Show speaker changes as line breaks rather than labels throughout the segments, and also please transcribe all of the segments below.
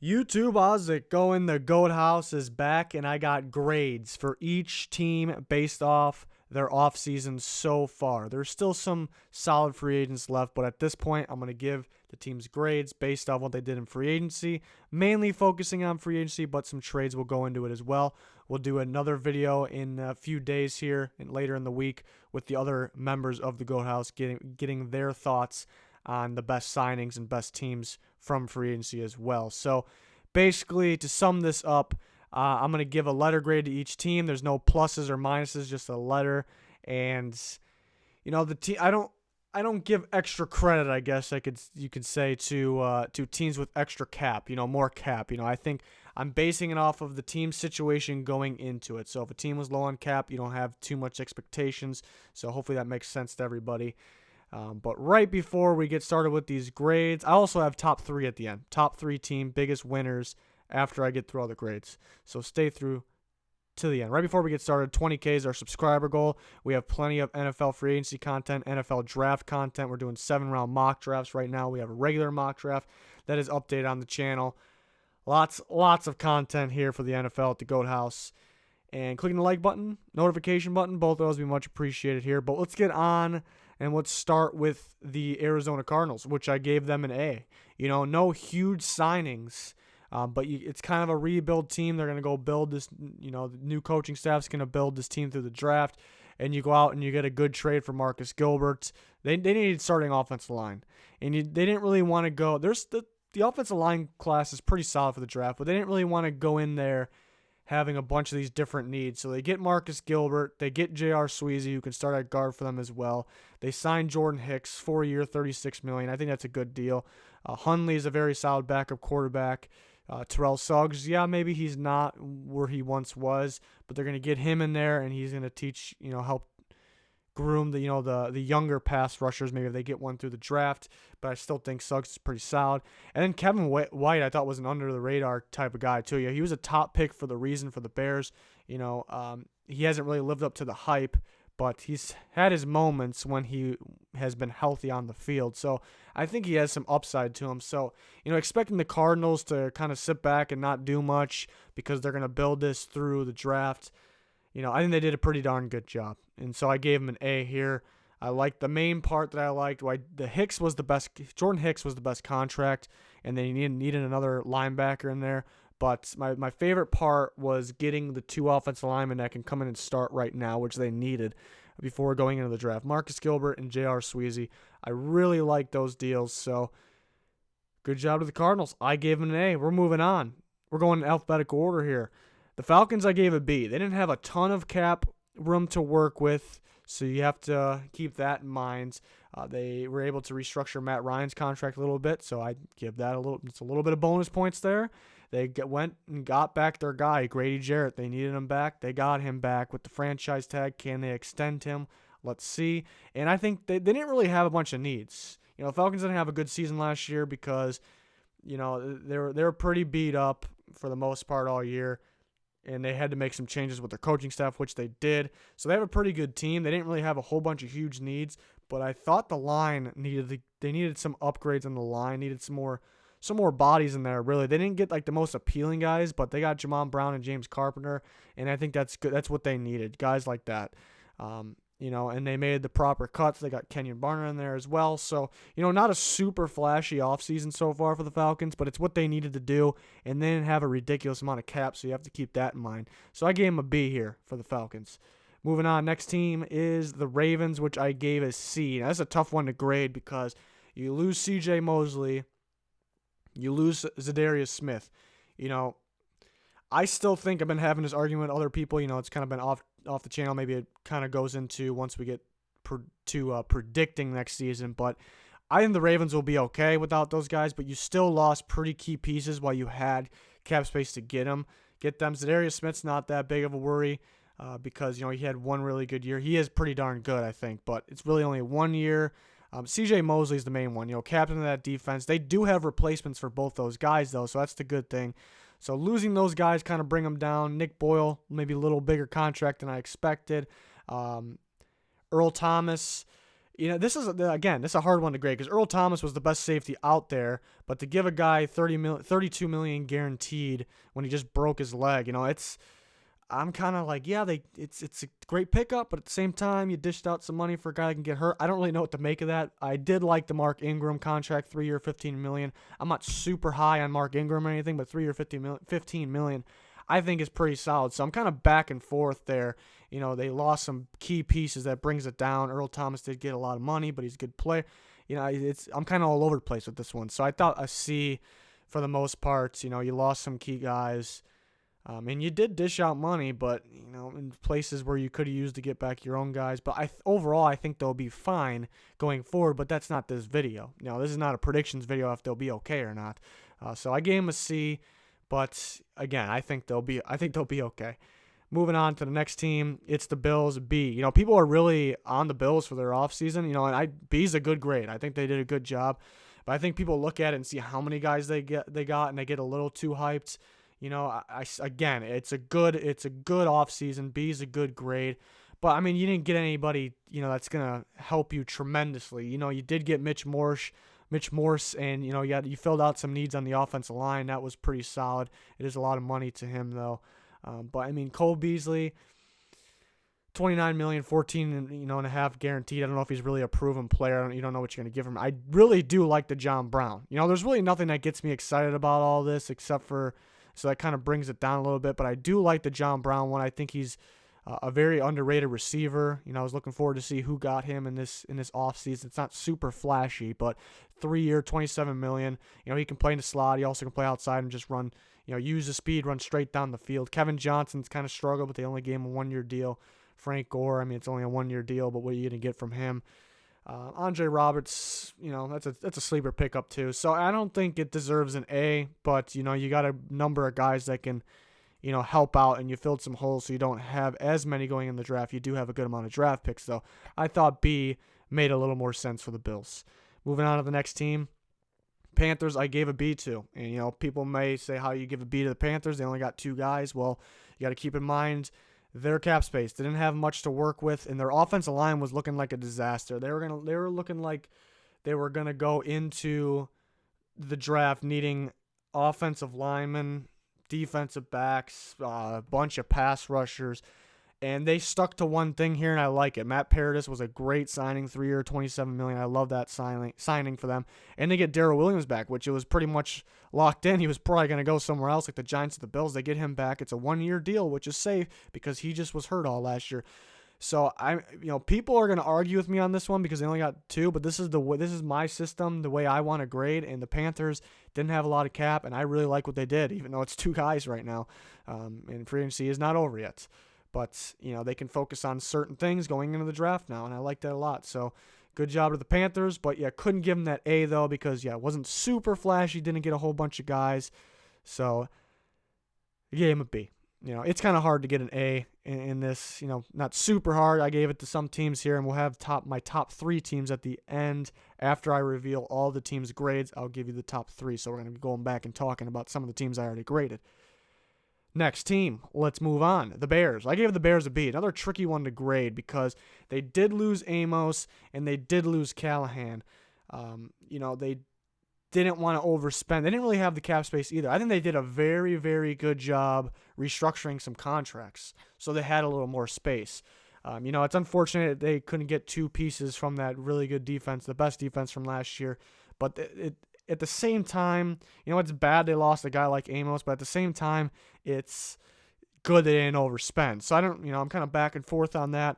YouTube, how's it going? The Goat House is back, and I got grades for each team based off their offseason so far. There's still some solid free agents left, but at this point, I'm going to give the teams grades based off what they did in free agency, mainly focusing on free agency, but some trades will go into it as well. We'll do another video in a few days here and later in the week with the other members of the Goat House getting their thoughts on the best signings and best teams from free agency as well. So basically, to sum this up, I'm going to give a letter grade to each team. There's no pluses or minuses, just a letter. And the team, I don't give extra credit, I guess you could say, to teams with extra cap, more cap. I think I'm basing it off of the team situation going into it. So if a team was low on cap, you don't have too much expectations. So hopefully that makes sense to everybody. But right before we get started with these grades, I also have top three at the end. Top three team, biggest winners after I get through all the grades. So stay through to the end. Right before we get started, 20K is our subscriber goal. We have plenty of NFL free agency content, NFL draft content. We're doing 7-round mock drafts right now. We have a regular mock draft that is updated on the channel. Lots of content here for the NFL at the Goat House. And clicking the like button, notification button, both of those would be much appreciated here. But let's get on and let's start with the Arizona Cardinals, which I gave them an A. No huge signings, but it's kind of a rebuild team. They're going to go build this, the new coaching staff's going to build this team through the draft, and you go out and you get a good trade for Marcus Gilbert. They needed starting offensive line, and they didn't really want to go. The offensive line class is pretty solid for the draft, but they didn't really want to go in there having a bunch of these different needs. So they get Marcus Gilbert. They get J.R. Sweezy, who can start at guard for them as well. They signed Jordan Hicks, 4-year, $36 million. I think that's a good deal. Hundley is a very solid backup quarterback. Terrell Suggs, maybe he's not where he once was, but they're going to get him in there, and he's going to teach, help groom the younger pass rushers. Maybe if they get one through the draft, but I still think Suggs is pretty solid. And then Kevin White, I thought was an under the radar type of guy too. He was a top pick for the Bears. He hasn't really lived up to the hype, but he's had his moments when he has been healthy on the field. So I think he has some upside to him. So, expecting the Cardinals to kind of sit back and not do much because they're going to build this through the draft, I think they did a pretty darn good job. And so I gave him an A here. I liked the main part that I liked. The Hicks was the best. Jordan Hicks was the best contract, and they needed another linebacker in there. But my favorite part was getting the two offensive linemen that can come in and start right now, which they needed before going into the draft. Marcus Gilbert and J.R. Sweezy. I really like those deals. So good job to the Cardinals. I gave them an A. We're moving on. We're going in alphabetical order here. The Falcons, I gave a B. They didn't have a ton of cap room to work with, so you have to keep that in mind. They were able to restructure Matt Ryan's contract a little bit, so I give that it's a little bit of bonus points there. They went and got back their guy, Grady Jarrett. They needed him back. They got him back with the franchise tag. Can they extend him? Let's see. And I think they didn't really have a bunch of needs. The Falcons didn't have a good season last year because, they were pretty beat up for the most part all year. And they had to make some changes with their coaching staff, which they did. So they have a pretty good team. They didn't really have a whole bunch of huge needs, but I thought the line needed some upgrades on the line, needed some more bodies in there, really. They didn't get the most appealing guys, but they got Jamon Brown and James Carpenter, and I think that's good. That's what they needed, guys like that. And they made the proper cuts. They got Kenyon Barner in there as well. So, not a super flashy offseason so far for the Falcons, but it's what they needed to do, and they didn't have a ridiculous amount of cap, so you have to keep that in mind. So I gave them a B here for the Falcons. Moving on, next team is the Ravens, which I gave a C. Now, that's a tough one to grade because you lose C.J. Mosley, you lose Zadarius Smith. I still think I've been having this argument with other people. It's kind of been off the channel. Maybe it kind of goes into once we get to predicting next season. But I think the Ravens will be okay without those guys. But you still lost pretty key pieces while you had cap space to get them. Zadarius Smith's not that big of a worry because, he had one really good year. He is pretty darn good, I think. But it's really only 1 year. C.J. Mosley's the main one, captain of that defense. They do have replacements for both those guys, though, so that's the good thing. So losing those guys kind of bring them down. Nick Boyle, maybe a little bigger contract than I expected. Earl Thomas, This is a hard one to grade because Earl Thomas was the best safety out there, but to give a guy $32 million guaranteed when he just broke his leg, I'm kind of like, yeah, it's a great pickup, but at the same time, you dished out some money for a guy that can get hurt. I don't really know what to make of that. I did like the Mark Ingram contract, 3-year, $15 million. I'm not super high on Mark Ingram or anything, but 3-year, $15 million, I think is pretty solid. So I'm kind of back and forth there. They lost some key pieces that brings it down. Earl Thomas did get a lot of money, but he's a good player. I'm kind of all over the place with this one. So I thought a C for the most part. You lost some key guys. And you did dish out money, but, in places where you could have used to get back your own guys. But overall, I think they'll be fine going forward, but that's not this video. This is not a predictions video if they'll be okay or not. So I gave them a C, but, again, I think they'll be okay. Moving on to the next team, it's the Bills, B. People are really on the Bills for their offseason, and B's a good grade. I think they did a good job. But I think people look at it and see how many guys they got, and they get a little too hyped. Again, it's a good offseason. B is a good grade. But, you didn't get anybody, that's going to help you tremendously. You did get Mitch Morse, and, you filled out some needs on the offensive line. That was pretty solid. It is a lot of money to him, though. But, Cole Beasley, $29 million, 14.5 guaranteed. I don't know if he's really a proven player. You don't know what you're going to give him. I really do like the John Brown. There's really nothing that gets me excited about all this except for... So that kind of brings it down a little bit. But I do like the John Brown one. I think he's a very underrated receiver. I was looking forward to see who got him in this offseason. It's not super flashy, but 3-year, $27 million. He can play in the slot. He also can play outside and just run, use the speed, run straight down the field. Kevin Johnson's kind of struggled, but they only gave him a 1-year deal. Frank Gore, it's only a 1-year deal, but what are you going to get from him? Andre Roberts, that's a sleeper pickup too. So I don't think it deserves an A, but, you got a number of guys that can, help out, and you filled some holes so you don't have as many going in the draft. You do have a good amount of draft picks, though. I thought B made a little more sense for the Bills. Moving on to the next team, Panthers, I gave a B to. And, people may say how you give a B to the Panthers. They only got 2 guys. Well, you got to keep in mind their cap space. They didn't have much to work with, and their offensive line was looking like a disaster. They were looking like they were gonna go into the draft needing offensive linemen, defensive backs, a bunch of pass rushers, and they stuck to one thing here, and I like it. Matt Paradis was a great signing, 3-year, $27 million. I love that signing for them. And they get Darrell Williams back, which it was pretty much locked in. He was probably going to go somewhere else like the Giants or the Bills. They get him back. It's a 1-year deal, which is safe because he just was hurt all last year. So people are going to argue with me on this one because they only got 2, but this is my system, the way I want to grade. And the Panthers didn't have a lot of cap, and I really like what they did, even though it's 2 guys right now, and free agency is not over yet. But, they can focus on certain things going into the draft now, and I like that a lot. So, good job to the Panthers. But, couldn't give them that A, though, because, it wasn't super flashy. Didn't get a whole bunch of guys. So, I gave him a B. It's kind of hard to get an A in this. Not super hard. I gave it to some teams here, and we'll have my top 3 teams at the end. After I reveal all the teams' grades, I'll give you the top 3. So, we're going to be going back and talking about some of the teams I already graded. Next team, let's move on. The Bears. I gave the Bears a B. Another tricky one to grade because they did lose Amos and they did lose Callahan. They didn't want to overspend. They didn't really have the cap space either. I think they did a very, very good job restructuring some contracts, so they had a little more space. It's unfortunate they couldn't get 2 pieces from that really good defense, the best defense from last year, but at the same time, it's bad they lost a guy like Amos, but at the same time, it's good they didn't overspend. So I'm kind of back and forth on that.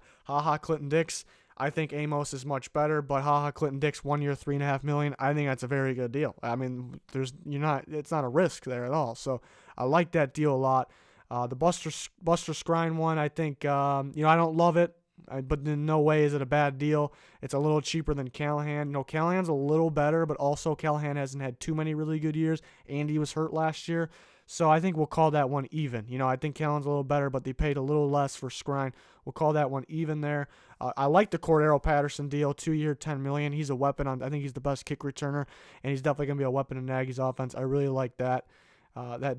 Clinton Dix, I think Amos is much better, but Clinton Dix, 1 year, $3.5 million. I think that's a very good deal. It's not a risk there at all. So I like that deal a lot. The Buster Skrine one, I think, I don't love it. But in no way is it a bad deal. It's a little cheaper than Callahan. Callahan's a little better, but also Callahan hasn't had too many really good years. Andy was hurt last year. So I think we'll call that one even. I think Callahan's a little better, but they paid a little less for Skrine. We'll call that one even there. I like the Cordero Patterson deal, 2-year, $10 million. He's a weapon. I think he's the best kick returner, and he's definitely going to be a weapon in Nagy's offense. I really like that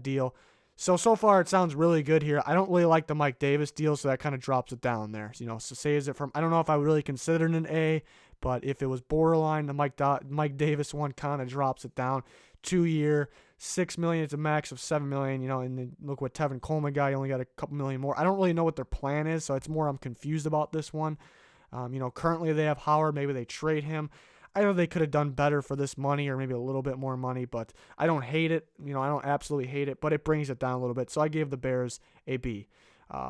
deal. So far it sounds really good here. I don't really like the Mike Davis deal, so that kind of drops it down there. So saves it from, I don't know if I would really consider it an A But if it was borderline, the Mike Davis one kind of drops it down. 2-year, $6 million. It's a max of $7 million. And then look what Tevin Coleman got. He only got a couple million more. I don't really know what their plan is, so it's more I'm confused about this one. Currently they have Howard. Maybe they trade him. I know they could have done better for this money or maybe a little bit more money, but I don't hate it. I don't absolutely hate it, but it brings it down a little bit. So I gave the Bears a B.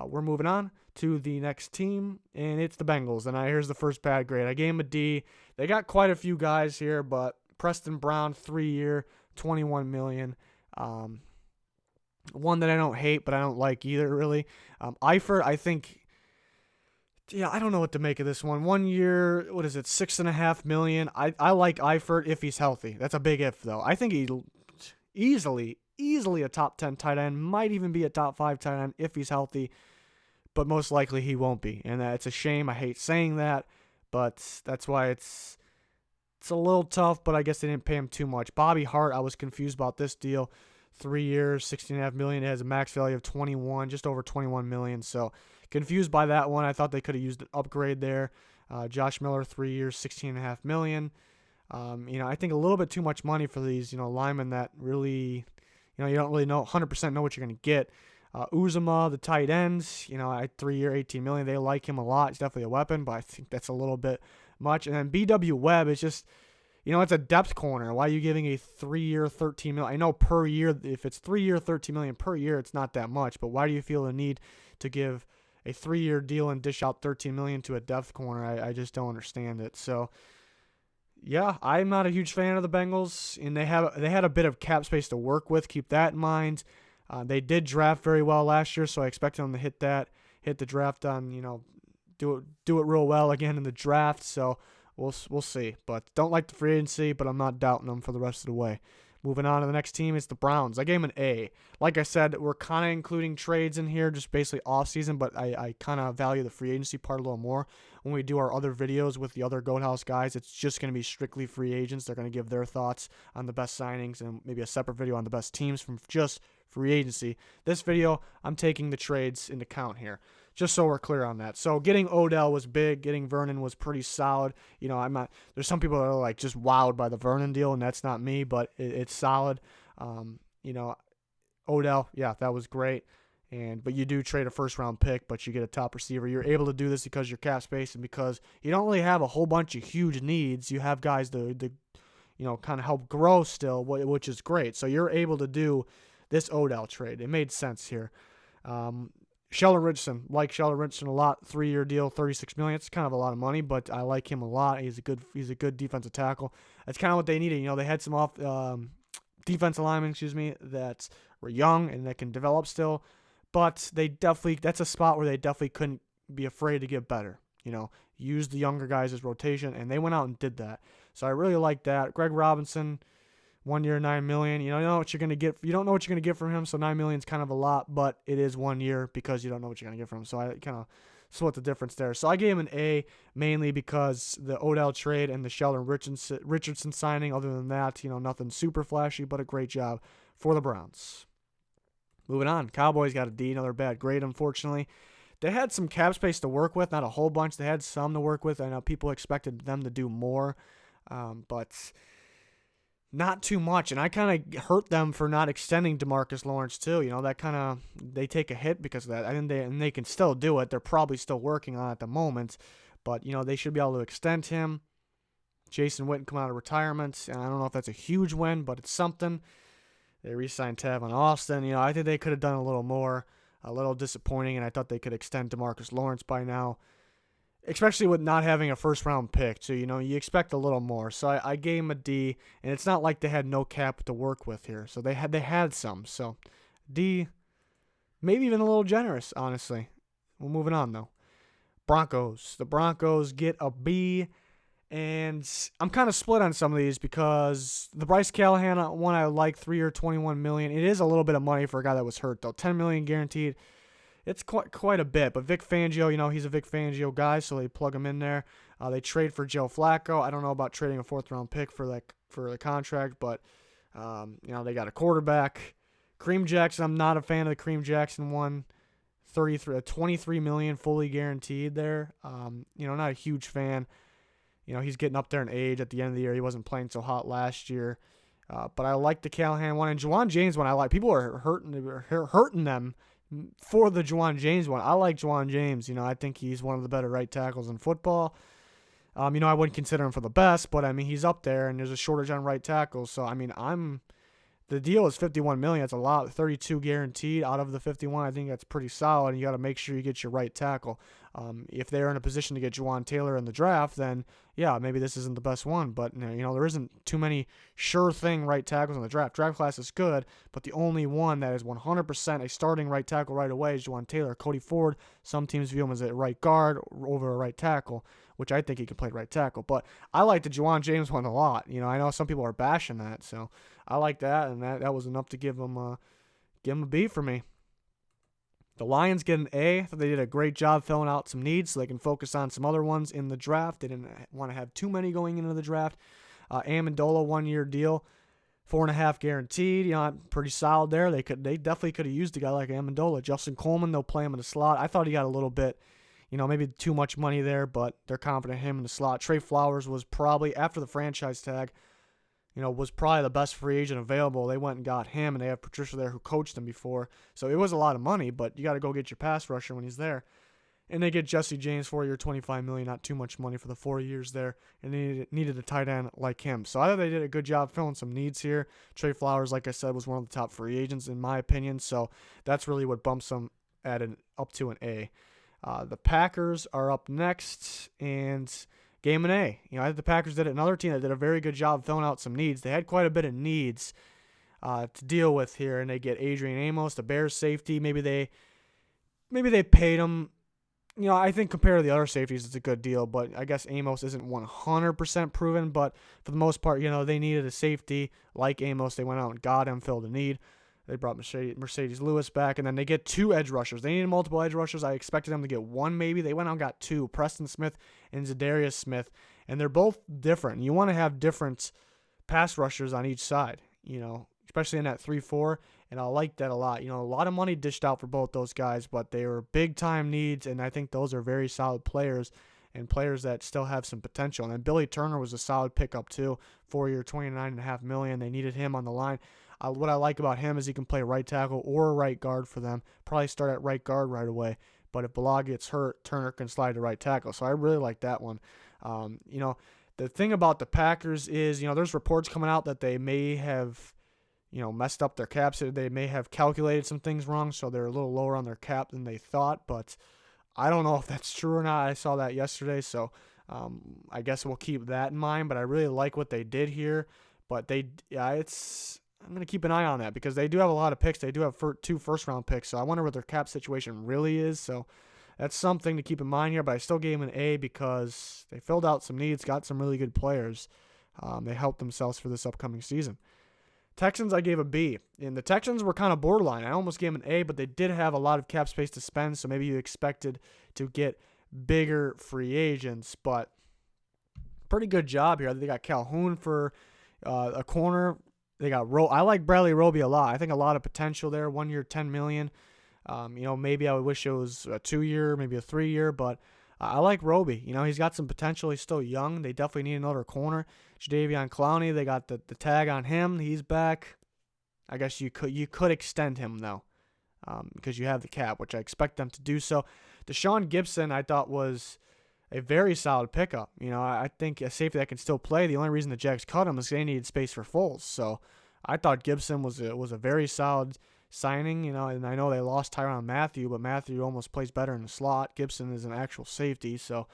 We're moving on to the next team, and it's the Bengals. And here's the first bad grade. I gave them a D. They got quite a few guys here, but Preston Brown, 3-year, $21 million. One that I don't hate, but I don't like either, really. Eifert, I think... Yeah, I don't know what to make of this one. 1 year, $6.5 million. I like Eifert if he's healthy. That's a big if, though. I think he'll easily a top 10 tight end, might even be a top 5 tight end if he's healthy, but most likely he won't be. And it's a shame. I hate saying that, but that's why it's a little tough, but I guess they didn't pay him too much. Bobby Hart, I was confused about this deal. 3 years, $16.5 million. It has a max value of 21, just over 21 million. So confused by that one. I thought they could have used an upgrade there. Josh Miller, 3 years, $16.5 million. I think a little bit too much money for these, linemen that really, you don't really know 100% know what you're going to get. Uzomah, the tight ends, 3 year, $18 million. They like him a lot. He's definitely a weapon, but I think that's a little bit much. And then B.W. Webb is just, it's a depth corner. Why are you giving a 3 year, $13 million? I know per year, if it's 3 year, $13 million per year, it's not that much. But why do you feel the need to give a 3-year deal and dish out $13 million to a depth corner? I just don't understand it. So, yeah, I'm not a huge fan of the Bengals, and they had a bit of cap space to work with. Keep that in mind. They did draft very well last year, so I expect them to hit the draft on, do it real well again in the draft. So we'll see. But don't like the free agency, but I'm not doubting them for the rest of the way. Moving on to the next team, it's the Browns. I gave them an A. Like I said, we're kind of including trades in here, just basically off-season, but I kind of value the free agency part a little more. When we do our other videos with the other Goat House guys, it's just going to be strictly free agents. They're going to give their thoughts on the best signings and maybe a separate video on the best teams from just free agency. This video, I'm taking the trades into account here, just so we're clear on that. So getting Odell was big. Getting Vernon was pretty solid. I'm not. There's some people that are like just wowed by the Vernon deal, and that's not me, but it's solid. Odell, yeah, that was great. But you do trade a first-round pick, but you get a top receiver. You're able to do this because your cap space and because you don't really have a whole bunch of huge needs. You have guys to kind of help grow still, which is great. So you're able to do this Odell trade. It made sense here. Sheldon Richardson, like Sheldon Richardson a lot. 3-year deal, $36 million. It's kind of a lot of money, but I like him a lot. He's a good defensive tackle. That's kind of what they needed. They had some off defensive linemen, that were young and that can develop still, but that's a spot where they definitely couldn't be afraid to get better. Use the younger guys as rotation, and they went out and did that. So I really like that. Greg Robinson, 1 year, $9 million. You don't know what you're going to get. You don't know what you're going to get from him, so $9 million is kind of a lot, but it is 1 year because you don't know what you're going to get from him. So I kind of split the difference there. So I gave him an A mainly because the Odell trade and the Sheldon Richardson signing. Other than that, nothing super flashy, but a great job for the Browns. Moving on, Cowboys got a D, another bad grade, unfortunately. They had some cap space to work with, not a whole bunch. They had some to work with. I know people expected them to do more, but not too much. And I kind of hurt them for not extending DeMarcus Lawrence too. That kind of, they take a hit because of that. And they can still do it. They're probably still working on it at the moment, but they should be able to extend him. Jason Witten come out of retirement, and I don't know if that's a huge win, but it's something. They re-signed Tavon Austin. I think they could have done a little more. A little disappointing, and I thought they could extend DeMarcus Lawrence by now, especially with not having a first-round pick. So, you expect a little more. So I gave him a D, and it's not like they had no cap to work with here. So they had some. So D, maybe even a little generous, honestly. We're moving on, though. Broncos. The Broncos get a B. And I'm kind of split on some of these because the Bryce Callahan one I like, 3 year, $21 million. It is a little bit of money for a guy that was hurt though. $10 million guaranteed. It's quite a bit. But Vic Fangio, he's a Vic Fangio guy, so they plug him in there. They trade for Joe Flacco. I don't know about trading a 4th-round pick for the contract, but they got a quarterback. Kareem Jackson. I'm not a fan of the Kareem Jackson one. $23 million fully guaranteed there. Not a huge fan. He's getting up there in age at the end of the year. He wasn't playing so hot last year. But I like the Callahan one. And Juwan James one I like. People are hurting them for the Juwan James one. I like Juwan James. I think he's one of the better right tackles in football. I wouldn't consider him for the best, but, he's up there, and there's a shortage on right tackles. So, the deal is $51 million. That's a lot. 32 guaranteed out of the 51. I think that's pretty solid. And you got to make sure you get your right tackle. If they're in a position to get Juwan Taylor in the draft, then yeah, maybe this isn't the best one. But there isn't too many sure thing right tackles in the draft. Draft class is good, but the only one that is 100% a starting right tackle right away is Juwan Taylor. Cody Ford, some teams view him as a right guard over a right tackle, which I think he can play right tackle. But I like the Juwan James one a lot. I know some people are bashing that, so I like that, and that was enough to give him a B for me. The Lions get an A. I thought they did a great job filling out some needs so they can focus on some other ones in the draft. They didn't want to have too many going into the draft. Amendola, 1-year deal, 4.5 guaranteed. Pretty solid there. They definitely could have used a guy like Amendola. Justin Coleman, they'll play him in the slot. I thought he got a little bit, maybe too much money there, but they're confident in him in the slot. Trey Flowers was probably, after the franchise tag, was probably the best free agent available. They went and got him, and they have Patricia there who coached him before. So it was a lot of money, but you got to go get your pass rusher when he's there. And they get Jesse James, 4-year, $25 million, not too much money for the 4 years there, and they needed a tight end like him. So I thought they did a good job filling some needs here. Trey Flowers, like I said, was one of the top free agents in my opinion, so that's really what bumps them up to an A. The Packers are up next, and game an A. I think the Packers did it. Another team that did a very good job filling out some needs. They had quite a bit of needs to deal with here, and they get Adrian Amos, the Bears safety. Maybe they paid him. I think compared to the other safeties, it's a good deal, but I guess Amos isn't 100% proven. But for the most part, they needed a safety like Amos. They went out and got him, filled a need. They brought Mercedes Lewis back, and then they get 2 edge rushers. They needed multiple edge rushers. I expected them to get 1 maybe. They went out and got 2, Preston Smith and Zadarius Smith, and they're both different. You want to have different pass rushers on each side, especially in that 3-4, and I like that a lot. A lot of money dished out for both those guys, but they were big-time needs, and I think those are very solid players and players that still have some potential. And then Billy Turner was a solid pickup too, 4-year, $29.5 million. They needed him on the line. What I like about him is he can play right tackle or right guard for them. Probably start at right guard right away. But if Bilal gets hurt, Turner can slide to right tackle. So I really like that one. The thing about the Packers is, there's reports coming out that they may have, messed up their caps. They may have calculated some things wrong, so they're a little lower on their cap than they thought. But I don't know if that's true or not. I saw that yesterday, so I guess we'll keep that in mind. But I really like what they did here. But I'm going to keep an eye on that because they do have a lot of picks. They do have 2 first-round picks, so I wonder what their cap situation really is. So that's something to keep in mind here, but I still gave them an A because they filled out some needs, got some really good players. They helped themselves for this upcoming season. Texans, I gave a B, and the Texans were kind of borderline. I almost gave them an A, but they did have a lot of cap space to spend, so maybe you expected to get bigger free agents, but pretty good job here. They got Calhoun for a corner. They got I like Bradley Roby a lot. I think a lot of potential there. 1 year, $10 million. Maybe I would wish it was a 2-year, maybe a 3-year, but I like Roby. He's got some potential. He's still young. They definitely need another corner. Jadeveon Clowney, they got the tag on him. He's back. I guess you could extend him though, because you have the cap, which I expect them to do so. Deshaun Gibson, I thought was a very solid pickup. I think a safety that can still play. The only reason the Jags cut him is they needed space for Foles. So I thought Gibson was a very solid signing. And I know they lost Tyrann Mathieu, but Mathieu almost plays better in the slot. Gibson is an actual safety, so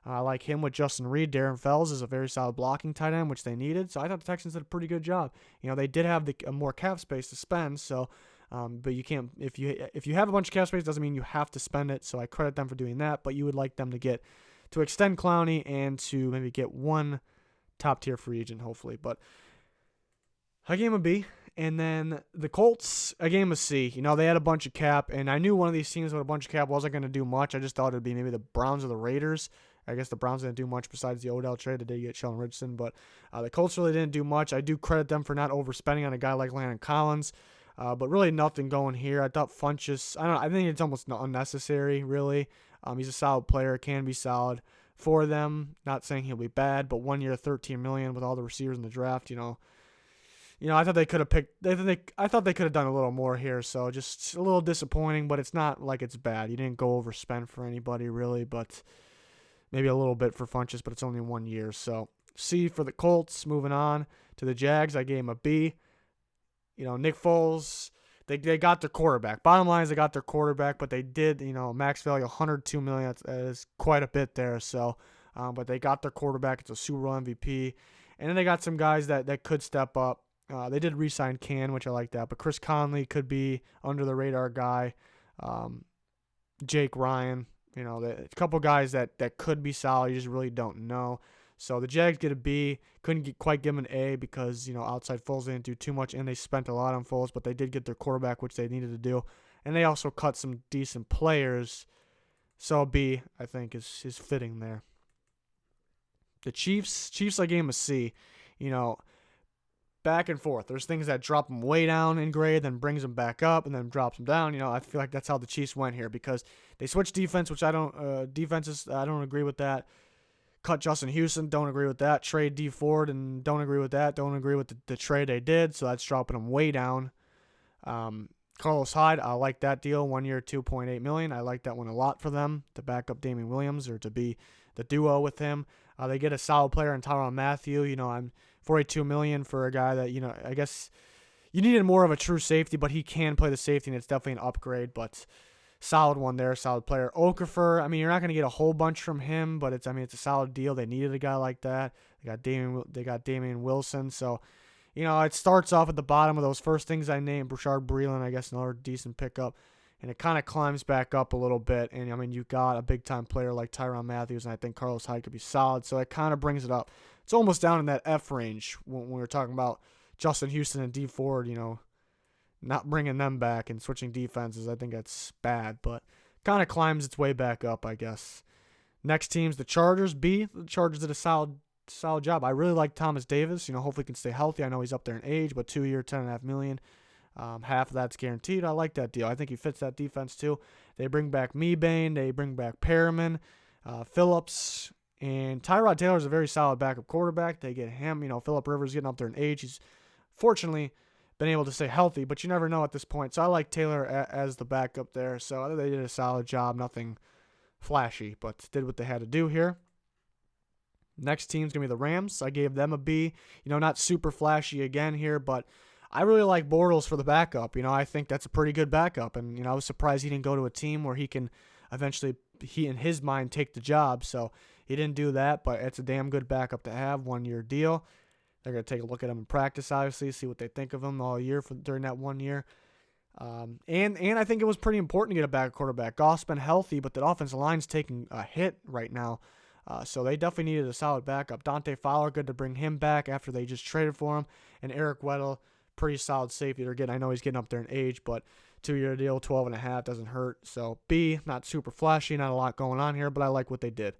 I like him with Justin Reed. Darren Fells is a very solid blocking tight end, which they needed. So I thought the Texans did a pretty good job. They did have more cap space to spend, so. But you can't if you have a bunch of cap space, doesn't mean you have to spend it. So I credit them for doing that. But you would like them to extend Clowney and to maybe get 1 top-tier free agent, hopefully. But I gave him a B. And then the Colts, I gave him a C. They had a bunch of cap, and I knew one of these teams with a bunch of cap wasn't going to do much. I just thought it would be maybe the Browns or the Raiders. I guess the Browns didn't do much besides the Odell trade. They did get Sheldon Richardson. But the Colts really didn't do much. I do credit them for not overspending on a guy like Landon Collins. But really nothing going here. I thought Funchess, I think it's almost unnecessary, really. He's a solid player, can be solid. for them. Not saying he'll be bad, but 1 year, $13 million with all the receivers in the draft. I thought they could have picked. I thought they could have done a little more here. So just a little disappointing, but it's not like it's bad. You didn't go overspend for anybody really, but maybe a little bit for Funchess, but it's only 1 year. So C for the Colts. Moving on to the Jags, I gave him a B. Nick Foles, they got their quarterback. Bottom line is they got their quarterback, but they did, max value $102 million. That is quite a bit there. So, but they got their quarterback. It's a Super Bowl MVP. And then they got some guys that could step up. They did re-sign Can, which I like that. But Chris Conley could be under the radar guy. Jake Ryan, a couple guys that could be solid. You just really don't know. So the Jags get a B. Couldn't quite give them an A because, outside Foles didn't do too much, and they spent a lot on Foles, but they did get their quarterback, which they needed to do. And they also cut some decent players. So a B, I think, is fitting there. The Chiefs, I gave them a C. Back and forth. There's things that drop them way down in grade, then brings them back up, and then drops them down. I feel like that's how the Chiefs went here because they switched defense, which I don't agree with that. Cut Justin Houston, don't agree with that. Trade D Ford, and don't agree with that. Don't agree with the trade they did, so that's dropping them way down. Carlos Hyde, I like that deal. 1 year, $2.8 million. I like that one a lot for them to back up Damien Williams or to be the duo with him. They get a solid player in Tyrann Mathieu. I'm $42 million for a guy that I guess you needed more of a true safety, but he can play the safety, and it's definitely an upgrade. But solid one there, solid player. Okafor, you're not going to get a whole bunch from him, but it's a solid deal. They needed a guy like that. They got Damian Wilson. So, it starts off at the bottom of those first things I named. Brashard Breeland, I guess, another decent pickup. And it kind of climbs back up a little bit. And, you got a big-time player like Tyrann Mathieu, and I think Carlos Hyde could be solid. So it kind of brings it up. It's almost down in that F range when we were talking about Justin Houston and D Ford, not bringing them back and switching defenses. I think that's bad, but kind of climbs its way back up, I guess. Next team's the Chargers. B, the Chargers did a solid job. I really like Thomas Davis. Hopefully he can stay healthy. I know he's up there in age, but 2 year, $10.5 million. Half of that's guaranteed. I like that deal. I think he fits that defense too. They bring back Mebane. They bring back Perriman, Phillips, and Tyrod Taylor's a very solid backup quarterback. They get him. Phillip Rivers getting up there in age. He's fortunately been able to stay healthy, but you never know at this point. So I like Taylor as the backup there. So I think they did a solid job. Nothing flashy, but did what they had to do here. Next team's going to be the Rams. I gave them a B. Not super flashy again here, but I really like Bortles for the backup. I think that's a pretty good backup. And, I was surprised he didn't go to a team where he can eventually, in his mind, take the job. So he didn't do that, but it's a damn good backup to have. 1 year deal. They're going to take a look at him in practice, obviously, see what they think of him all year during that 1 year. And I think it was pretty important to get a backup quarterback. Goff's been healthy, but the offensive line's taking a hit right now. So they definitely needed a solid backup. Dante Fowler, good to bring him back after they just traded for him. And Eric Weddle, pretty solid safety. I know he's getting up there in age, but 2 year deal, 12.5 doesn't hurt. So B, not super flashy, not a lot going on here, but I like what they did.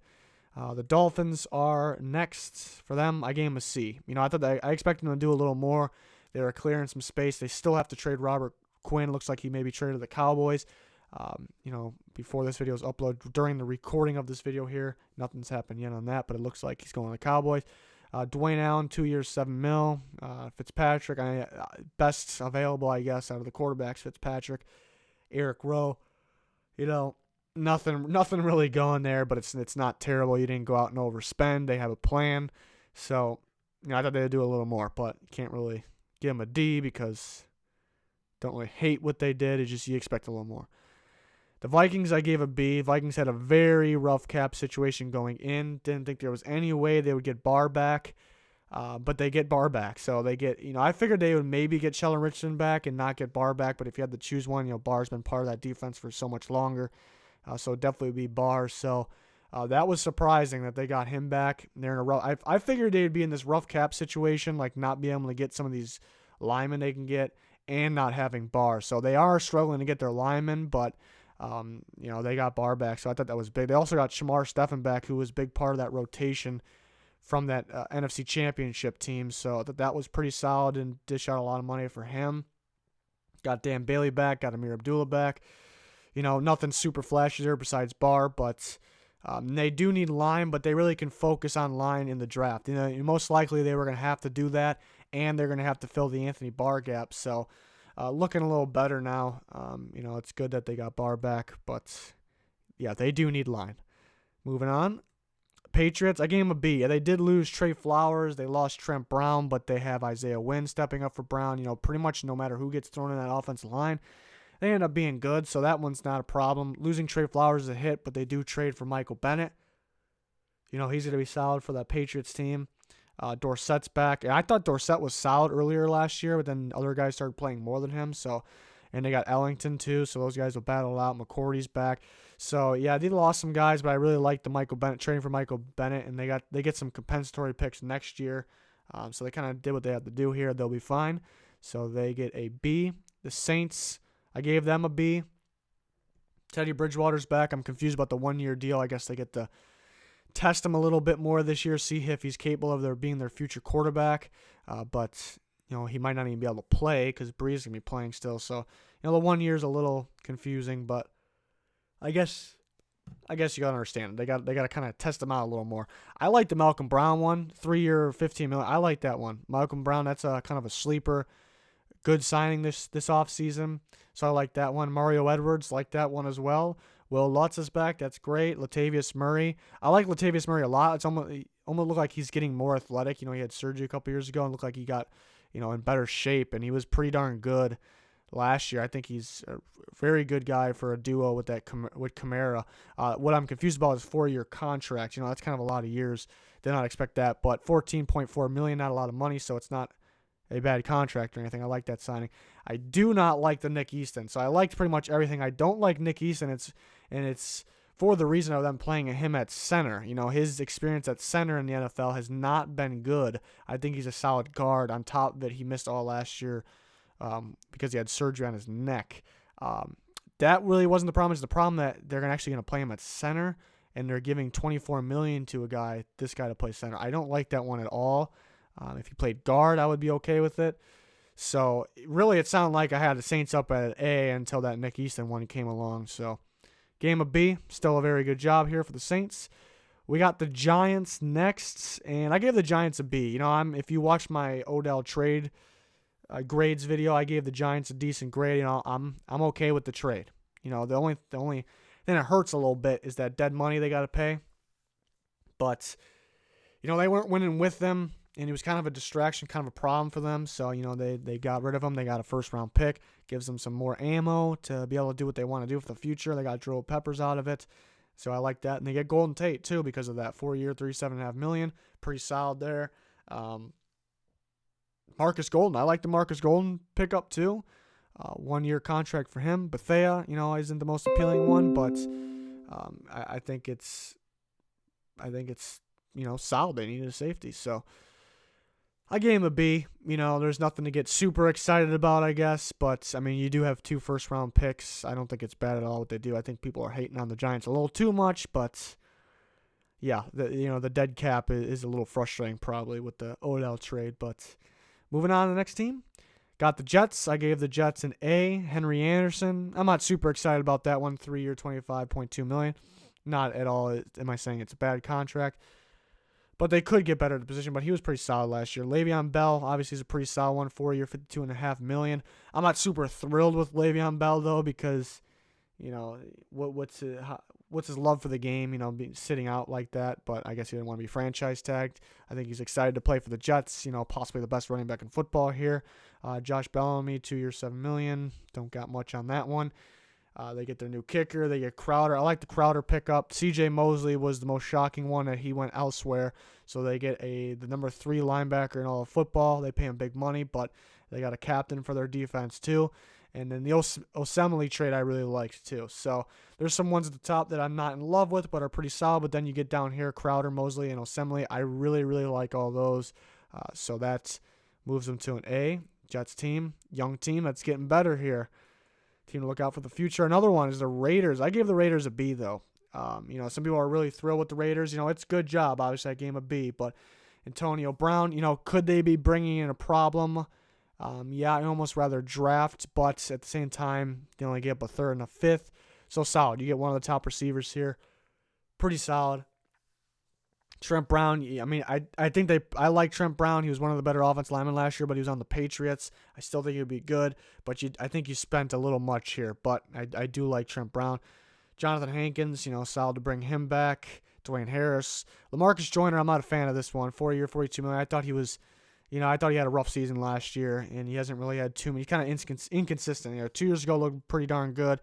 The Dolphins are next for them. I gave them a C. I thought I expected them to do a little more. They were clearing some space. They still have to trade Robert Quinn. Looks like he may be traded to the Cowboys. Before this video is uploaded, during the recording of this video here, nothing's happened yet on that, but it looks like he's going to the Cowboys. Dwayne Allen, 2 years, $7 million. Fitzpatrick, best available, I guess, out of the quarterbacks. Fitzpatrick, Eric Rowe. Nothing really going there, but it's not terrible. You didn't go out and overspend. They have a plan. So, I thought they'd do a little more, but can't really give them a D because don't really hate what they did. It's just you expect a little more. The Vikings, I gave a B. Vikings had a very rough cap situation going in. Didn't think there was any way they would get Barr back, but they get Barr back. So they get, I figured they would maybe get Sheldon Richardson back and not get Barr back, but if you had to choose one, Barr's been part of that defense for so much longer. So definitely be Barr. So that was surprising that they got him back. They're in a rough. I figured they'd be in this rough cap situation, like not being able to get some of these linemen they can get and not having Barr. So they are struggling to get their linemen, but they got Barr back. So I thought that was big. They also got Shamar Stephen back, who was a big part of that rotation from that NFC Championship team. So I thought that was pretty solid and dish out a lot of money for him. Got Dan Bailey back, got Amir Abdullah back. Nothing super flashy there besides Barr, but They do need line, but they really can focus on line in the draft. Most likely they were going to have to do that, and they're going to have to fill the Anthony Barr gap. So looking a little better now. It's good that they got Barr back, but yeah, they do need line. Moving on. Patriots, I gave them a B. Yeah, they did lose Trey Flowers. They lost Trent Brown, but they have Isaiah Wynn stepping up for Brown. Pretty much no matter who gets thrown in that offensive line, they end up being good, so that one's not a problem. Losing Trey Flowers is a hit, but they do trade for Michael Bennett. He's going to be solid for that Patriots team. Dorsett's back. I thought Dorsett was solid earlier last year, but then other guys started playing more than him. And they got Ellington too, so those guys will battle it out. McCourty's back. So yeah, they lost some guys, but I really like the Michael Bennett trading for Michael Bennett, and they get some compensatory picks next year. So they kind of did what they had to do here. They'll be fine. So they get a B. The Saints, I gave them a B. Teddy Bridgewater's back. I'm confused about the 1-year deal. I guess they get to test him a little bit more this year, see if he's capable of being their future quarterback. But he might not even be able to play because Brees is going to be playing still. So, the 1 year is a little confusing, but I guess you got to understand it. They got to kind of test him out a little more. I like the Malcolm Brown one, 3-year, $15 million. I like that one. Malcolm Brown, that's a kind of a sleeper. Good signing this offseason. So I like that one. Mario Edwards, like that one as well. Will Lutz is back. That's great. Latavius Murray. I like Latavius Murray a lot. It's almost looked like he's getting more athletic. He had surgery a couple years ago and looked like he got, in better shape. And he was pretty darn good last year. I think he's a very good guy for a duo with Kamara. What I'm confused about is 4-year contract. That's kind of a lot of years. Did not expect that. But $14.4 million, not a lot of money, so it's not a bad contract or anything. I like that signing. I do not like the Nick Easton. So I liked pretty much everything. I don't like Nick Easton. It's for the reason of them playing him at center. His experience at center in the NFL has not been good. I think he's a solid guard. On top of it, he missed all last year because he had surgery on his neck. That really wasn't the problem. It's the problem that they're actually going to play him at center, and they're giving $24 million to this guy to play center. I don't like that one at all. If he played guard, I would be okay with it. So really, it sounded like I had the Saints up at A until that Nick Easton one came along. So game of B, still a very good job here for the Saints. We got the Giants next, and I gave the Giants a B. If you watch my Odell trade grades video, I gave the Giants a decent grade. I'm okay with the trade. The only thing that hurts a little bit is that dead money they got to pay. But they weren't winning with them. And he was kind of a distraction, kind of a problem for them. So, they got rid of him. They got a first-round pick. Gives them some more ammo to be able to do what they want to do for the future. They got Joel Peppers out of it. So I like that. And they get Golden Tate, too, because of that 4-year, $37.5 million. Pretty solid there. Marcus Golden. I like the Marcus Golden pickup, too. 1-year contract for him. Bethea, isn't the most appealing one. But I think it's solid. They needed a safety. So I gave him a B. There's nothing to get super excited about, I guess. But, you do have 2 first-round picks. I don't think it's bad at all what they do. I think people are hating on the Giants a little too much. But, yeah, the dead cap is a little frustrating probably with the Odell trade. But moving on to the next team. Got the Jets. I gave the Jets an A. Henry Anderson. I'm not super excited about that one. 3-year, $25.2 million. Not at all am I saying it's a bad contract. But they could get better at the position, but he was pretty solid last year. Le'Veon Bell, obviously, is a pretty solid one, 4-year, $52.5 million. I'm not super thrilled with Le'Veon Bell, though, because, what's his love for the game, sitting out like that. But I guess he didn't want to be franchise tagged. I think he's excited to play for the Jets, possibly the best running back in football here. Josh Bellamy, 2-year, $7 million. Don't got much on that one. They get their new kicker. They get Crowder. I like the Crowder pickup. C.J. Mosley was the most shocking one that he went elsewhere. So they get the number 3 linebacker in all of football. They pay him big money, but they got a captain for their defense too. And then the Osemele trade I really liked too. So there's some ones at the top that I'm not in love with, but are pretty solid. But then you get down here, Crowder, Mosley, and Osemele. I really, really like all those. So that moves them to an A. Jets team, young team that's getting better here. Team to look out for the future. Another one is the Raiders. I gave the Raiders a B, though. Some people are really thrilled with the Raiders. It's a good job. Obviously, I gave them a B. But Antonio Brown, could they be bringing in a problem? Yeah, I almost rather draft. But at the same time, they only get up a 3rd and a 5th. So solid. You get one of the top receivers here. pretty solid. Trent Brown, I mean, I like Trent Brown. He was one of the better offensive linemen last year, but he was on the Patriots. I still think he would be good, but I think you spent a little much here. But I do like Trent Brown. Jonathan Hankins, solid to bring him back. Dwayne Harris. LaMarcus Joyner, I'm not a fan of this one. 4-year, $42 million. I thought he was, I thought he had a rough season last year, and he hasn't really had too many. He's kind of inconsistent. 2 years ago looked pretty darn good.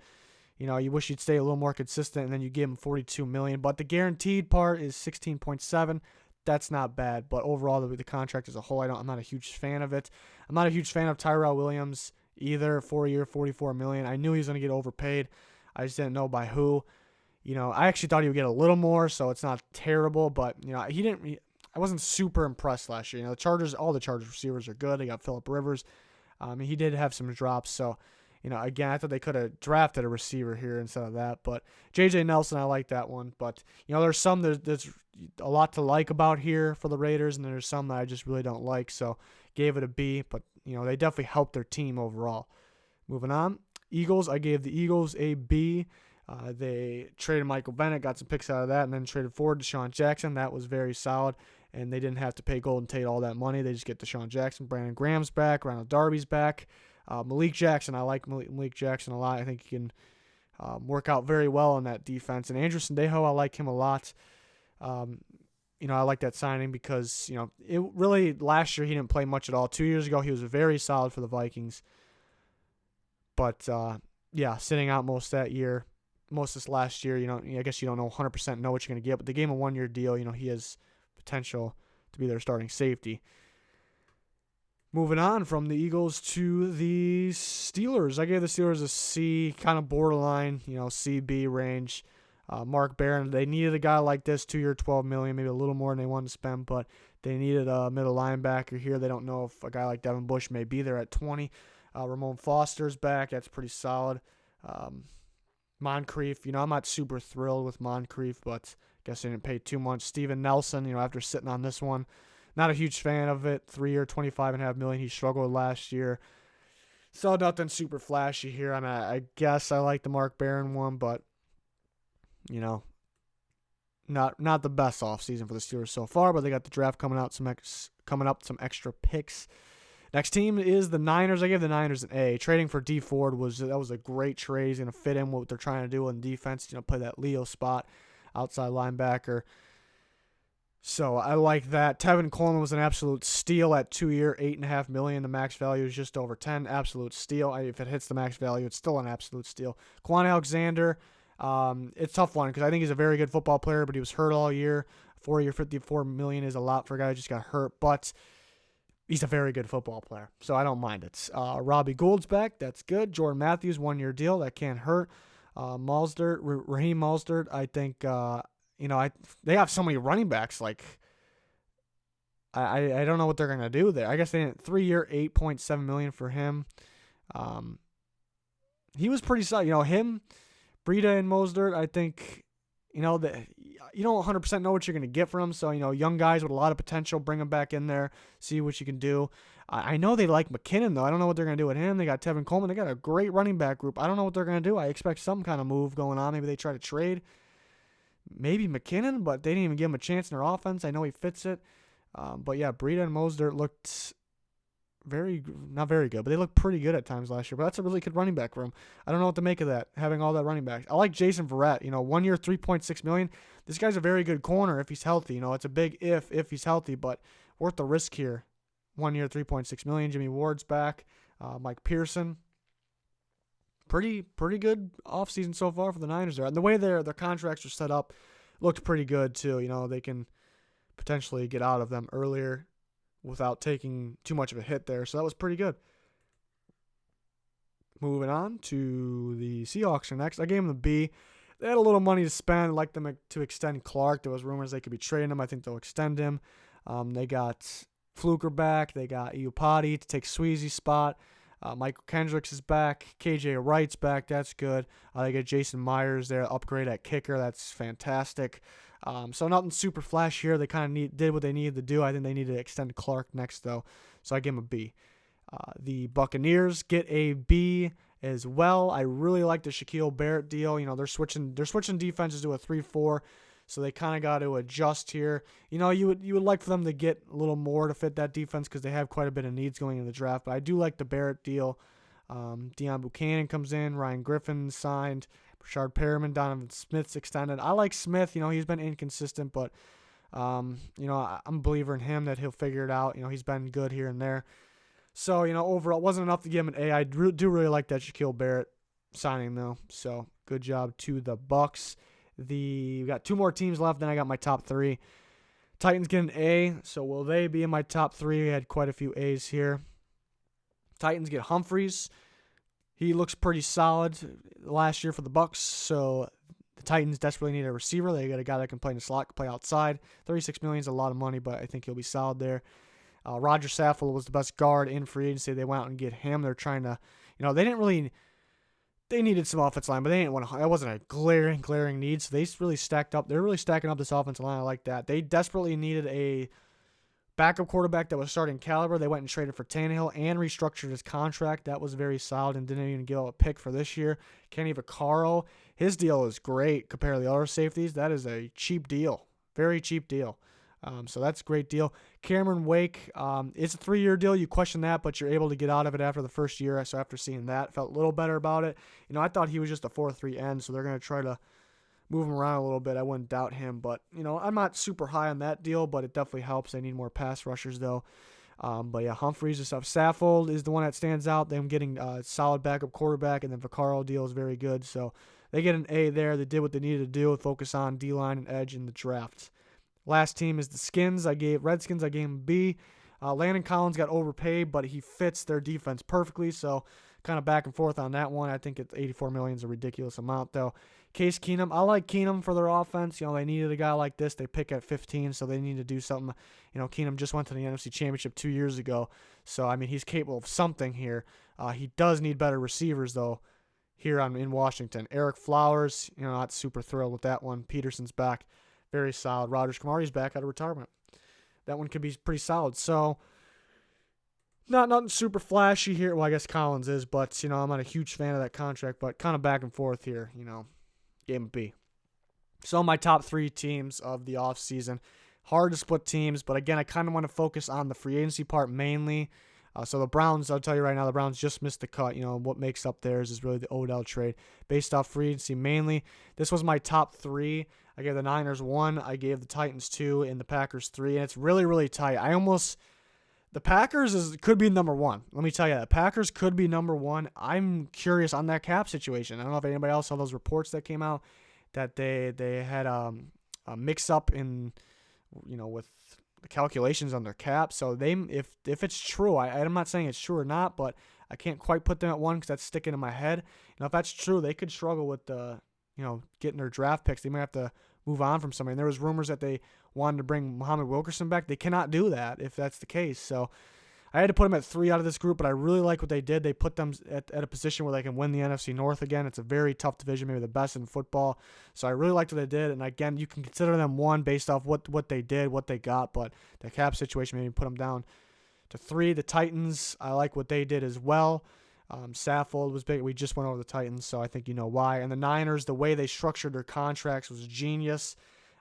You wish you'd stay a little more consistent, and then you give him $42 million. But the guaranteed part is $16.7. That's not bad. But overall, the contract as a whole, I'm not a huge fan of it. I'm not a huge fan of Tyrell Williams either. 4-year, $44 million. I knew he was going to get overpaid. I just didn't know by who. I actually thought he would get a little more, so it's not terrible. But he didn't. I wasn't super impressed last year. The Chargers, all the Chargers receivers are good. They got Phillip Rivers. He did have some drops, so. Again, I thought they could have drafted a receiver here instead of that. But J.J. Nelson, I like that one. But, there's a lot to like about here for the Raiders, and there's some that I just really don't like. So, gave it a B. But, they definitely helped their team overall. Moving on. Eagles, I gave the Eagles a B. They traded Michael Bennett, got some picks out of that, and then traded forward Deshaun Jackson. That was very solid. And they didn't have to pay Golden Tate all that money. They just get Deshaun Jackson. Brandon Graham's back. Ronald Darby's back. Malik Jackson, I like Malik Jackson a lot. I think he can work out very well in that defense. And Andrew Sendejo, I like him a lot. I like that signing because, it really, last year he didn't play much at all. 2 years ago, he was very solid for the Vikings. But, sitting out most that year, most this last year, I guess you don't know 100% know what you're going to get. But they gave him a 1-year deal. He has potential to be their starting safety. Moving on from the Eagles to the Steelers. I gave the Steelers a C, kind of borderline, C-B range. Mark Barron, they needed a guy like this, 2-year, $12 million, maybe a little more than they wanted to spend, but they needed a middle linebacker here. They don't know if a guy like Devin Bush may be there at 20. Ramon Foster's back. That's pretty solid. Moncrief, I'm not super thrilled with Moncrief, but I guess they didn't pay too much. Steven Nelson, after sitting on this one, not a huge fan of it. 3-year, $25.5 million. He struggled last year. So nothing super flashy here. I guess I like the Mark Barron one, but not the best offseason for the Steelers so far. But they got the draft coming up, some extra picks. Next team is the Niners. I gave the Niners an A. Trading for D Ford was a great trade. He's gonna fit in what they're trying to do on defense. Play that Leo spot, outside linebacker. So I like that. Tevin Coleman was an absolute steal at 2-year, $8.5 million. The max value is just over 10. Absolute steal. If it hits the max value, it's still an absolute steal. Quan Alexander, it's a tough one because I think he's a very good football player, but he was hurt all year. 4-year, $54 million is a lot for a guy who just got hurt, but he's a very good football player, so I don't mind it. Robbie Gould's back. That's good. Jordan Matthews, 1-year deal. That can't hurt. Raheem Mostert, I think. They have so many running backs. Like, I don't know what they're gonna do there. I guess they didn't 3-year, $8.7 million for him. He was pretty solid. Him, Breida, and Mostert. I think, that you don't 100% know what you're gonna get from him. So young guys with a lot of potential, bring them back in there, see what you can do. I know they like McKinnon though. I don't know what they're gonna do with him. They got Tevin Coleman. They got a great running back group. I don't know what they're gonna do. I expect some kind of move going on. Maybe they try to trade. Maybe McKinnon, but they didn't even give him a chance in their offense. I know he fits it. But yeah, Breida and Mostert looked not very good, but they looked pretty good at times last year. But that's a really good running back room. I don't know what to make of that, having all that running backs. I like Jason Verrett. 1-year, $3.6 million. This guy's a very good corner if he's healthy. It's a big if he's healthy, but worth the risk here. 1-year, $3.6 million. Jimmy Ward's back. Mike Pearson. Pretty good offseason so far for the Niners there. And the way their contracts are set up looked pretty good too. They can potentially get out of them earlier without taking too much of a hit there. So that was pretty good. Moving on to the Seahawks are next. I gave them the B. They had a little money to spend. I'd like them to extend Clark. There was rumors they could be trading him. I think they'll extend him. They got Fluker back. They got Iupati to take Sweezy's spot. Michael Kendricks is back. KJ Wright's back. That's good. They got Jason Myers there, upgrade at kicker. That's fantastic. So nothing super flash here. They kind of did what they needed to do. I think they need to extend Clark next, though. So I give him a B. The Buccaneers get a B as well. I really like the Shaquille Barrett deal. They're switching defenses to a 3-4. so they kind of got to adjust here. You would like for them to get a little more to fit that defense because they have quite a bit of needs going into the draft. But I do like the Barrett deal. Deion Buchanan comes in, Ryan Griffin signed, Rashard Perriman, Donovan Smith's extended. I like Smith. He's been inconsistent, but I'm a believer in him that he'll figure it out. He's been good here and there. So, overall, it wasn't enough to give him an A. I do really like that Shaquille Barrett signing, though. So, good job to the Bucs. We got 2 more teams left, then I got my top 3. Titans get an A, so will they be in my top 3? We had quite a few A's here. Titans get Humphries. He looks pretty solid last year for the Bucs, so the Titans desperately need a receiver. They got a guy that can play in the slot, can play outside. $36 million is a lot of money, but I think he'll be solid there. Roger Saffold was the best guard in free agency. They went out and get him. They're trying to, they needed some offensive line, but they didn't want to. That wasn't a glaring need. So they really stacked up. They're really stacking up this offensive line. I like that. They desperately needed a backup quarterback that was starting caliber. They went and traded for Tannehill and restructured his contract. That was very solid and didn't even give up a pick for this year. Kenny Vaccaro, his deal is great compared to the other safeties. That is a cheap deal, very cheap deal. So that's a great deal. Cameron Wake, it's a 3-year deal. You question that, but you're able to get out of it after the first year. So after seeing that, felt a little better about it. I thought he was just a 4-3 end, so they're going to try to move him around a little bit. I wouldn't doubt him, but, I'm not super high on that deal, but it definitely helps. They need more pass rushers, though. But yeah, Humphries and stuff. Saffold is the one that stands out. Them getting a solid backup quarterback, and then Vaccaro deal is very good. So they get an A there. They did what they needed to do, focus on D-line and edge in the draft. Last team is the Redskins. I gave him B. Landon Collins got overpaid, but he fits their defense perfectly. So kind of back and forth on that one. I think $84 million is a ridiculous amount, though. Case Keenum, I like Keenum for their offense. They needed a guy like this. They pick at 15, so they need to do something. Keenum just went to the NFC Championship 2 years ago. So, he's capable of something here. He does need better receivers, though, here in Washington. Eric Flowers, not super thrilled with that one. Peterson's back. Very solid. Rogers Kamari's back out of retirement. That one could be pretty solid. So, nothing super flashy here. Well, I guess Collins is, but, I'm not a huge fan of that contract, but kind of back and forth here, Gave him a B. So, my top 3 teams of the offseason. Hard to split teams, but again, I kind of want to focus on the free agency part mainly. So, the Browns, I'll tell you right now, the Browns just missed the cut. What makes up theirs is really the Odell trade based off free agency mainly. This was my top 3. I gave the Niners 1, I gave the Titans 2, and the Packers 3, and it's really, really tight. The Packers could be number 1. Let me tell you, the Packers could be number 1. I'm curious on that cap situation. I don't know if anybody else saw those reports that came out that they had a mix-up in, with the calculations on their cap. So if it's true, I'm not saying it's true or not, but I can't quite put them at 1 because that's sticking in my head. If that's true, they could struggle with getting their draft picks. They might have to move on from somebody. And there was rumors that they wanted to bring Muhammad Wilkerson back. They cannot do that if that's the case. So I had to put them at 3 out of this group, but I really like what they did. They put them at a position where they can win the NFC North again. It's a very tough division, maybe the best in football. So I really liked what they did. And again, you can consider them 1 based off what they did, what they got, but the cap situation made me put them down to 3. The Titans, I like what they did as well. Saffold was big. We just went over the Titans, so I think you know why. And the Niners, the way they structured their contracts was genius.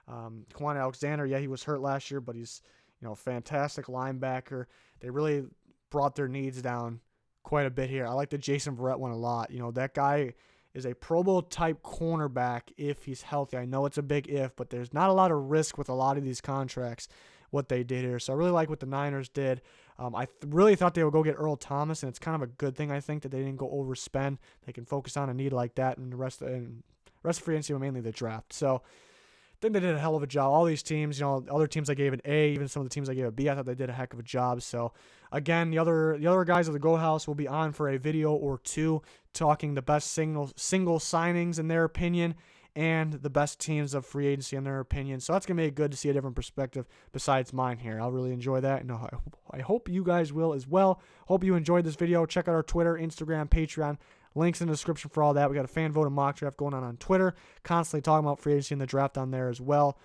Quan Alexander, yeah, he was hurt last year, but he's a fantastic linebacker. They really brought their needs down quite a bit here. I like the Jason Verrett one a lot. That guy is a Pro Bowl type cornerback if he's healthy. I know it's a big if, but there's not a lot of risk with a lot of these contracts, what they did here. So I really like what the Niners did. I really thought they would go get Earl Thomas, and it's kind of a good thing, I think, that they didn't go overspend. They can focus on a need like that, and the rest of free agency, mainly the draft. So I think they did a hell of a job. All these teams, other teams I gave an A, even some of the teams I gave a B, I thought they did a heck of a job. So again, the other guys of the Goat House will be on for a video or 2 talking the best single signings in their opinion and the best teams of free agency in their opinion. So that's going to be good to see a different perspective besides mine here. I'll really enjoy that, and I hope you guys will as well. Hope you enjoyed this video. Check out our Twitter, Instagram, Patreon. Links in the description for all that. We got a fan vote and mock draft going on Twitter. Constantly talking about free agency and the draft on there as well.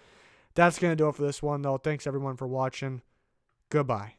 That's going to do it for this one, though. Thanks, everyone, for watching. Goodbye.